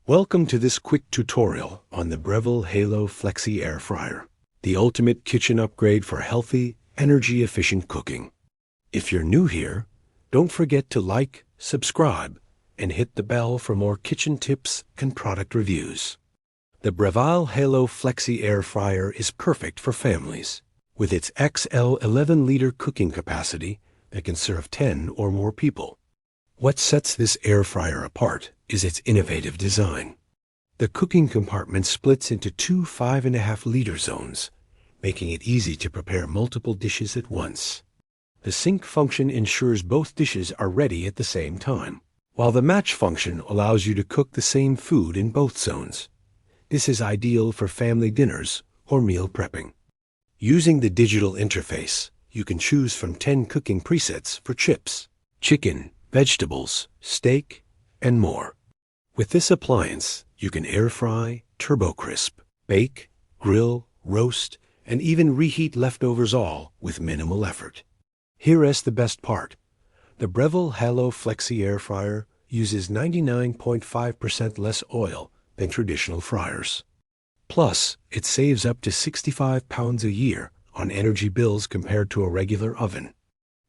Welcome to this quick tutorial on the Breville Halo Flexi Air Fryer, the ultimate kitchen upgrade for healthy, energy-efficient cooking. If you're new here, don't forget to like, subscribe, and hit the bell for more kitchen tips and product reviews. The Breville Halo Flexi Air Fryer is perfect for families. With its XL 11-liter cooking capacity that can serve 10 or more people. What sets this air fryer apart is its innovative design. The cooking compartment splits into two 5.5-liter zones, making it easy to prepare multiple dishes at once. The sync function ensures both dishes are ready at the same time, while the match function allows you to cook the same food in both zones. This is ideal for family dinners or meal prepping. Using the digital interface, you can choose from 10 cooking presets for chips, chicken, vegetables, steak, and more. With this appliance, you can air fry, turbo crisp, bake, grill, roast, and even reheat leftovers all with minimal effort. Here is the best part. The Breville Halo Flexi Air Fryer uses 99.5% less oil than traditional fryers. Plus, it saves up to 65 pounds a year on energy bills compared to a regular oven.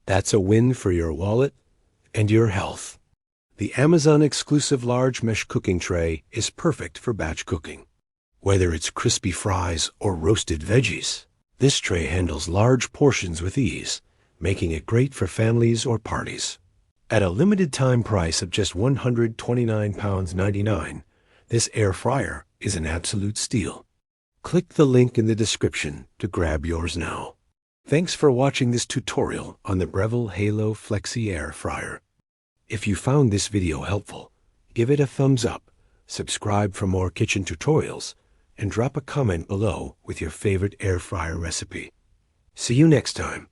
That's a win for your wallet and your health. The Amazon exclusive large mesh cooking tray is perfect for batch cooking. Whether it's crispy fries or roasted veggies, this tray handles large portions with ease, making it great for families or parties. At a limited time price of just £129.99, this air fryer is an absolute steal. Click the link in the description to grab yours now. Thanks for watching this tutorial on the Breville Halo Flexi Air Fryer. If you found this video helpful, give it a thumbs up, subscribe for more kitchen tutorials, and drop a comment below with your favorite air fryer recipe. See you next time.